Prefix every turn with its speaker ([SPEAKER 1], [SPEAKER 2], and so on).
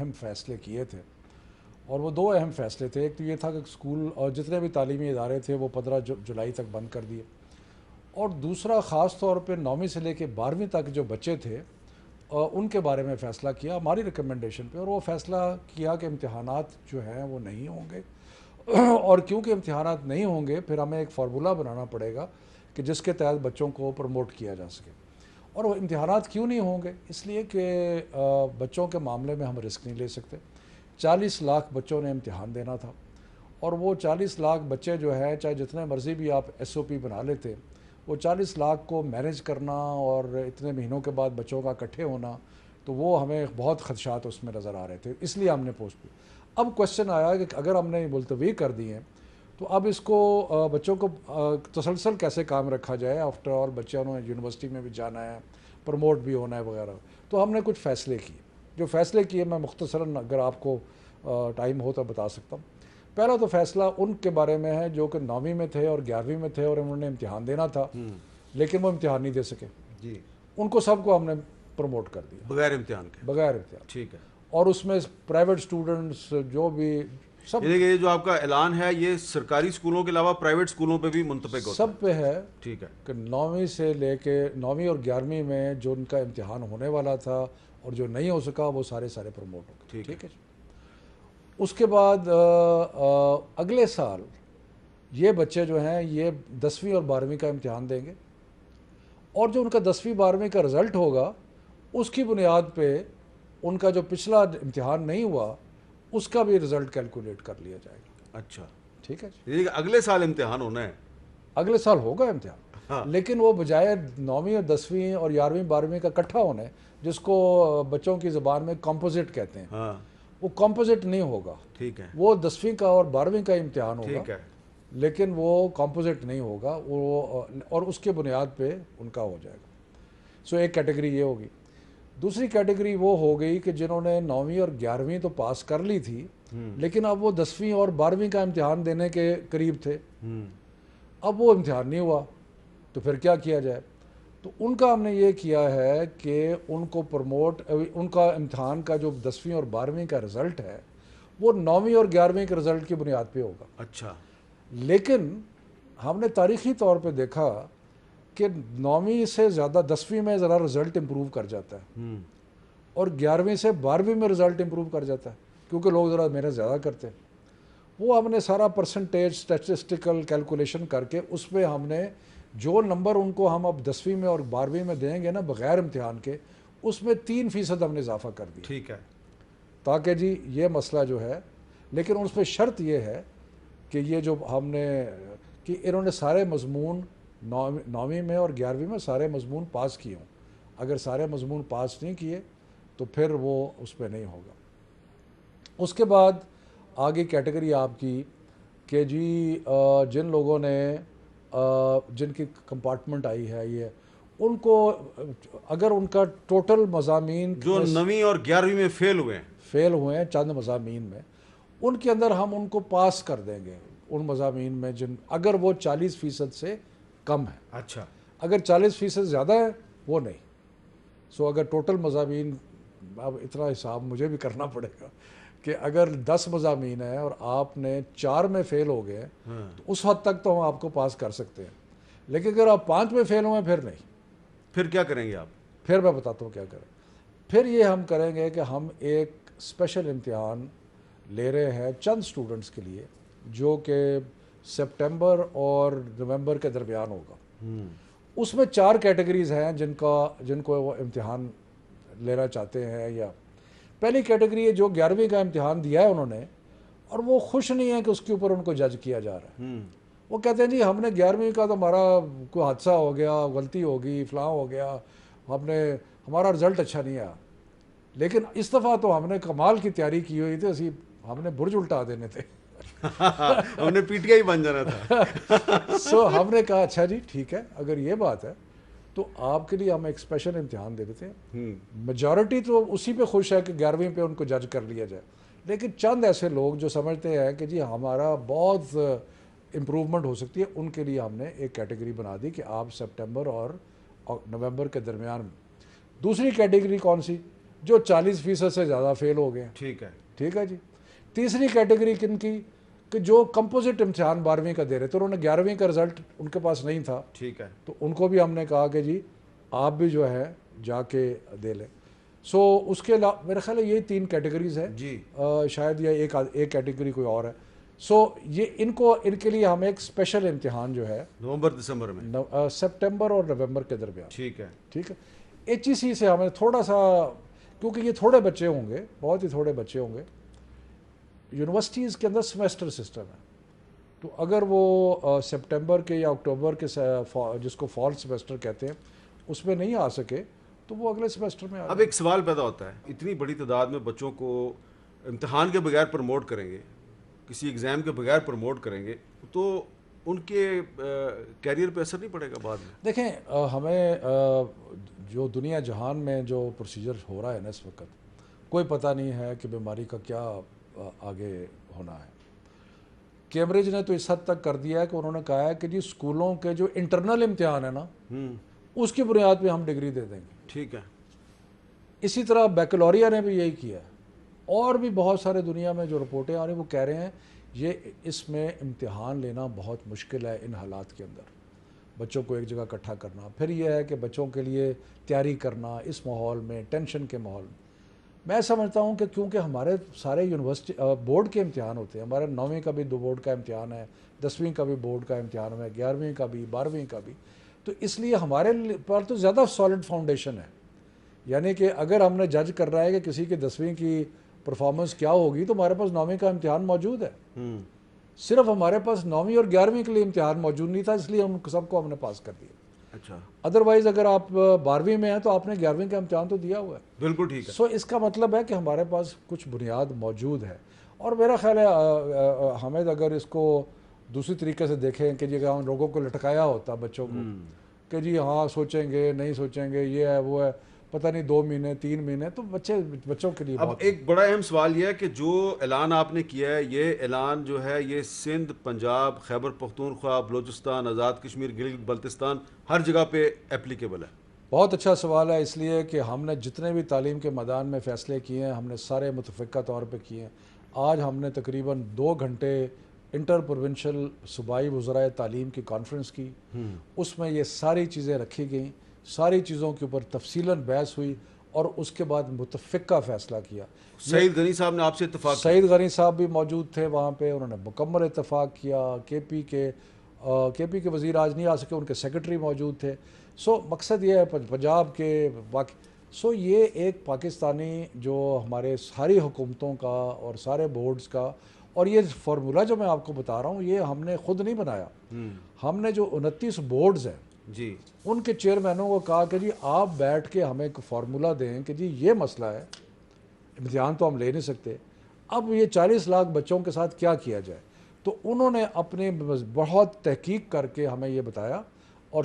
[SPEAKER 1] اہم فیصلے کیے تھے، اور وہ 2 اہم فیصلے تھے. ایک تو یہ تھا کہ اسکول اور جتنے بھی تعلیمی ادارے تھے وہ 15 جولائی تک بند کر دیے، اور دوسرا خاص طور پہ 9ویں سے لے کے 12ویں تک جو بچے تھے ان کے بارے میں فیصلہ کیا ہماری ریکمنڈیشن پہ، اور وہ فیصلہ کیا کہ امتحانات جو ہیں وہ نہیں ہوں گے. اور کیونکہ امتحانات نہیں ہوں گے پھر ہمیں ایک فارمولہ بنانا پڑے گا کہ جس کے تحت بچوں کو پروموٹ کیا جا سکے. اور وہ امتحانات کیوں نہیں ہوں گے؟ اس لیے کہ بچوں کے معاملے میں ہم رسک نہیں لے سکتے. 40 لاکھ بچوں نے امتحان دینا تھا، اور وہ 40 لاکھ بچے جو ہے چاہے جتنے مرضی بھی آپ ایس او پی بنا لیتے، وہ 40 لاکھ کو مینیج کرنا اور اتنے مہینوں کے بعد بچوں کا اکٹھے ہونا، تو وہ ہمیں بہت خدشات اس میں نظر آ رہے تھے، اس لیے ہم نے پوسٹ کی. اب کوشچن آیا کہ اگر ہم نے ملتوی کر دی ہیں تو اب اس کو بچوں کو تسلسل کیسے کام رکھا جائے. آفٹر آل بچوں نے یونیورسٹی میں بھی جانا ہے، پروموٹ بھی ہونا ہے وغیرہ. تو ہم نے کچھ فیصلے کیے. جو فیصلے کیے میں مختصراً اگر آپ کو ٹائم ہو تو بتا سکتا ہوں. پہلا تو فیصلہ ان کے بارے میں ہے جو کہ 9ویں میں تھے اور 11ویں میں تھے اور انہوں نے امتحان دینا تھا لیکن وہ امتحان نہیں دے سکے.
[SPEAKER 2] جی.
[SPEAKER 1] ان کو سب کو ہم نے پروموٹ کر دیا
[SPEAKER 2] بغیر امتحان کے.
[SPEAKER 1] بغیر امتحان.
[SPEAKER 2] ٹھیک ہے.
[SPEAKER 1] اور اس میں پرائیویٹ اسٹوڈنٹس جو بھی سب،
[SPEAKER 2] یعنی کہ یہ جو آپ کا اعلان ہے یہ سرکاری اسکولوں کے علاوہ پرائیویٹ اسکولوں پہ بھی منطبق ہوتا ہے؟
[SPEAKER 1] سب پہ ہے.
[SPEAKER 2] ٹھیک ہے.
[SPEAKER 1] کہ 9ویں سے لے کے 9ویں اور 11ویں میں جو ان کا امتحان ہونے والا تھا اور جو نہیں ہو سکا وہ سارے پروموٹ ہو گئے. ٹھیک ہے. اس کے بعد اگلے سال یہ بچے جو ہیں یہ 10ویں اور 12ویں کا امتحان دیں گے، اور جو ان کا 10ویں 12ویں کا رزلٹ ہوگا اس کی بنیاد پہ ان کا جو پچھلا امتحان نہیں ہوا اس کا بھی رزلٹ کیلکولیٹ کر لیا جائے گا.
[SPEAKER 2] اچھا.
[SPEAKER 1] ٹھیک ہے.
[SPEAKER 2] یعنی کہ اگلے سال امتحان ہونا ہے.
[SPEAKER 1] اگلے سال ہوگا امتحان،
[SPEAKER 2] ہاں.
[SPEAKER 1] لیکن وہ بجائے 9ویں اور 10ویں اور 11ویں 12ویں کا اکٹھا ہونا ہے جس کو بچوں کی زبان میں کمپوزٹ کہتے ہیں،
[SPEAKER 2] ہاں.
[SPEAKER 1] وہ کمپوزٹ نہیں ہوگا.
[SPEAKER 2] ٹھیک ہے.
[SPEAKER 1] وہ 10ویں کا اور 12ویں کا امتحان ہوگا.
[SPEAKER 2] ٹھیک ہے.
[SPEAKER 1] لیکن وہ کمپوزٹ نہیں ہوگا وہ، اور اس کے بنیاد پہ ان کا ہو جائے گا. سو ایک کیٹیگری یہ ہوگی. دوسری کیٹیگری وہ ہو گئی کہ جنہوں نے 9ویں اور 11ویں تو پاس کر لی تھی لیکن اب وہ 10ویں اور 12ویں کا امتحان دینے کے قریب تھے، اب وہ امتحان نہیں ہوا تو پھر کیا کیا جائے. تو ان کا ہم نے یہ کیا ہے کہ ان کو پروموٹ، ان کا امتحان کا جو 10ویں اور 12ویں کا رزلٹ ہے وہ 9ویں اور 11ویں کے رزلٹ کی بنیاد پہ ہوگا.
[SPEAKER 2] اچھا.
[SPEAKER 1] لیکن ہم نے تاریخی طور پہ دیکھا کہ 9ویں سے زیادہ 10ویں میں ذرا رزلٹ امپروو کر جاتا ہے اور 11ویں سے 12ویں میں رزلٹ امپروو کر جاتا ہے کیونکہ لوگ ذرا محنت زیادہ کرتے ہیں. وہ ہم نے سارا پرسنٹیج اسٹیٹسٹیکل کیلکولیشن کر کے اس پہ ہم نے جو نمبر ان کو ہم اب 10ویں میں اور 12ویں میں دیں گے نا بغیر امتحان کے، اس میں 3% ہم نے اضافہ کر دیا.
[SPEAKER 2] ٹھیک ہے.
[SPEAKER 1] تاکہ جی یہ مسئلہ جو ہے، لیکن اس پہ شرط یہ ہے کہ یہ جو ہم نے کہ انہوں نے سارے مضمون 9ویں میں اور 11ویں میں سارے مضمون پاس کیے ہوں. اگر سارے مضمون پاس نہیں کیے تو پھر وہ اس پہ نہیں ہوگا. اس کے بعد آگے کیٹیگری آپ کی کہ جی جن لوگوں نے جن کی کمپارٹمنٹ آئی ہے یہ ان کو اگر ان کا ٹوٹل مضامین
[SPEAKER 2] جو 9ویں اور 11ویں میں فیل ہوئے
[SPEAKER 1] ہیں چند مضامین میں، ان کے اندر ہم ان کو پاس کر دیں گے ان مضامین میں اگر وہ 40% سے کم ہے.
[SPEAKER 2] اچھا.
[SPEAKER 1] اگر 40% زیادہ ہے وہ نہیں. سو اگر ٹوٹل مضامین، اب اتنا حساب مجھے بھی کرنا پڑے گا کہ اگر 10 مضامین ہیں اور آپ نے 4 میں فیل ہو گئے تو اس حد تک تو ہم آپ کو پاس کر سکتے ہیں، لیکن اگر آپ 5 میں فیل ہوئے پھر نہیں.
[SPEAKER 2] پھر کیا کریں گے آپ؟
[SPEAKER 1] پھر میں بتاتا ہوں کیا کریں. پھر یہ ہم کریں گے کہ ہم ایک اسپیشل امتحان لے رہے ہیں چند اسٹوڈنٹس کے لیے جو کہ سپٹمبر اور نومبر کے درمیان ہوگا. اس میں 4 کیٹیگریز ہیں جن کو وہ امتحان لینا چاہتے ہیں. یا پہلی کیٹیگری ہے جو 11ویں کا امتحان دیا ہے انہوں نے اور وہ خوش نہیں ہے کہ اس کے اوپر ان کو جج کیا جا رہا ہے. وہ کہتے ہیں جی ہم نے 11ویں کا تو ہمارا کوئی حادثہ ہو گیا، غلطی ہوگی، فلاں ہو گیا، ہمارا رزلٹ اچھا نہیں آیا، لیکن اس دفعہ تو ہم نے کمال کی تیاری کی ہوئی تھی، ہم نے برج الٹا دینے تھے
[SPEAKER 2] ہم نے پی ٹی آئی بن جانا تھا.
[SPEAKER 1] سو ہم نے کہا اچھا جی ٹھیک ہے اگر یہ بات ہے تو آپ کے لیے ہم ایک اسپیشل امتحان دے دیتے ہیں. میجورٹی تو اسی پہ خوش ہے کہ 11ویں پہ ان کو جج کر لیا جائے، لیکن چند ایسے لوگ جو سمجھتے ہیں کہ جی ہمارا بہت امپروومنٹ ہو سکتی ہے، ان کے لیے ہم نے ایک کیٹیگری بنا دی کہ آپ سپٹمبر اور نومبر کے درمیان. دوسری کیٹیگری کون سی؟ جو 40% سے زیادہ فیل ہو گئے ہیں.
[SPEAKER 2] ٹھیک ہے.
[SPEAKER 1] ٹھیک ہے جی. تیسری کیٹیگری کن کی کہ جو کمپوزٹ امتحان 12ویں کا دے رہے تھے, انہوں نے 11ویں کا رزلٹ ان کے پاس نہیں تھا,
[SPEAKER 2] ٹھیک ہے.
[SPEAKER 1] تو ان کو بھی ہم نے کہا کہ جی آپ بھی جو ہے جا کے دے لیں. سو اس کے علاوہ میرا خیال ہے یہ 3 کیٹیگریز ہیں
[SPEAKER 2] جی.
[SPEAKER 1] شاید یہ ایک کیٹیگری کوئی اور ہے. سو یہ ان کے لیے ہم ایک اسپیشل امتحان جو ہے
[SPEAKER 2] نومبر دسمبر میں,
[SPEAKER 1] سپٹمبر اور نومبر کے درمیان.
[SPEAKER 2] ٹھیک ہے.
[SPEAKER 1] ٹھیک ہے. HEC سے ہمیں تھوڑا سا, کیونکہ یہ تھوڑے بچے ہوں گے, بہت ہی تھوڑے بچے ہوں گے, یونیورسٹیز کے اندر سیمیسٹر سسٹم ہے, تو اگر وہ سپٹمبر کے یا اکتوبر کے جس کو فال سیمیسٹر کہتے ہیں اس میں نہیں آ سکے تو وہ اگلے سیمیسٹر میں
[SPEAKER 2] اب ایک سوال پیدا ہوتا ہے, اتنی بڑی تعداد میں بچوں کو امتحان کے بغیر پروموٹ کریں گے, کسی ایگزام کے بغیر پروموٹ کریں گے, تو ان کے کیریئر پہ اثر نہیں پڑے گا بعد میں؟
[SPEAKER 1] دیکھیں ہمیں جو دنیا جہان میں جو پروسیجر ہو رہا ہے نا اس وقت, کوئی پتہ نہیں ہے کہ بیماری کا کیا آگے ہونا ہے. کیمبرج نے تو اس حد تک کر دیا ہے کہ انہوں نے کہا ہے کہ جی اسکولوں کے جو انٹرنل امتحان ہے نا اس کی بنیاد پہ ہم ڈگری دے دیں گے.
[SPEAKER 2] ٹھیک ہے.
[SPEAKER 1] اسی طرح بیکلوریا نے بھی یہی کیا ہے, اور بھی بہت سارے دنیا میں جو رپورٹیں آ رہی ہیں وہ کہہ رہے ہیں یہ اس میں امتحان لینا بہت مشکل ہے ان حالات کے اندر, بچوں کو ایک جگہ اکٹھا کرنا, پھر یہ ہے کہ بچوں کے لیے تیاری کرنا اس ماحول میں, ٹینشن کے ماحول میں. میں سمجھتا ہوں کہ کیونکہ ہمارے سارے یونیورسٹی بورڈ کے امتحان ہوتے ہیں, ہمارے 9ویں کا بھی 2 بورڈ کا امتحان ہے, 10ویں کا بھی بورڈ کا امتحان ہے, 11ویں کا بھی, 12ویں کا بھی, تو اس لیے ہمارے پر تو زیادہ سالڈ فاؤنڈیشن ہے. یعنی کہ اگر ہم نے جج کر رہا ہے کہ کسی کی 10ویں کی پرفارمنس کیا ہوگی تو ہمارے پاس 9ویں کا امتحان موجود ہے. صرف ہمارے پاس 9ویں اور 11ویں کے لیے امتحان موجود نہیں تھا, اس لیے ہم سب کو ہم نے پاس کر دیا.
[SPEAKER 2] اچھا.
[SPEAKER 1] ادروائز اگر آپ 12ویں میں ہیں تو آپ نے 11ویں کا امتحان تو دیا ہوا ہے.
[SPEAKER 2] بالکل ٹھیک ہے.
[SPEAKER 1] سو اس کا مطلب ہے کہ ہمارے پاس کچھ بنیاد موجود ہے. اور میرا خیال ہے حامد اگر اس کو دوسری طریقے سے دیکھیں کہ جی ہم لوگوں کو لٹکایا ہوتا بچوں کو کہ جی ہاں سوچیں گے نہیں سوچیں گے, یہ ہے وہ ہے, پتہ نہیں 2 مہینے 3 مہینے, تو بچوں کے لیے
[SPEAKER 2] اب ایک بڑا اہم سوال یہ ہے کہ جو اعلان آپ نے کیا ہے, یہ اعلان جو ہے یہ سندھ, پنجاب, خیبر پختونخوا, بلوچستان, آزاد کشمیر, گلگت بلتستان ہر جگہ پہ اپلیکیبل ہے؟
[SPEAKER 1] بہت اچھا سوال ہے, اس لیے کہ ہم نے جتنے بھی تعلیم کے میدان میں فیصلے کیے ہیں ہم نے سارے متفقہ طور پہ کیے ہیں. آج ہم نے تقریباً 2 گھنٹے انٹر پروونشل صوبائی وزرائے تعلیم کی کانفرنس کی, اس میں یہ ساری چیزیں رکھی گئیں, ساری چیزوں کے اوپر تفصیلاً بحث ہوئی اور اس کے بعد متفقہ فیصلہ کیا.
[SPEAKER 2] سعید غنی صاحب نے آپ سے اتفاق کیا؟
[SPEAKER 1] سعید غنی صاحب بھی موجود تھے وہاں پہ, انہوں نے مکمل اتفاق کیا. کے پی کے وزیر آج نہیں آ سکے, ان کے سیکرٹری موجود تھے. سو مقصد یہ ہے پنجاب کے باقی, سو یہ ایک پاکستانی جو ہمارے ساری حکومتوں کا اور سارے بورڈز کا, اور یہ فارمولا جو میں آپ کو بتا رہا ہوں یہ ہم نے خود نہیں بنایا. ہم نے جو 29 بورڈز ہیں
[SPEAKER 2] جی,
[SPEAKER 1] ان کے چیئرمینوں کو کہا کہ جی آپ بیٹھ کے ہمیں ایک فارمولا دیں کہ جی یہ مسئلہ ہے, امتحان تو ہم لے نہیں سکتے, اب یہ 40 لاکھ بچوں کے ساتھ کیا کیا جائے. تو انہوں نے اپنے بہت تحقیق کر کے ہمیں یہ بتایا اور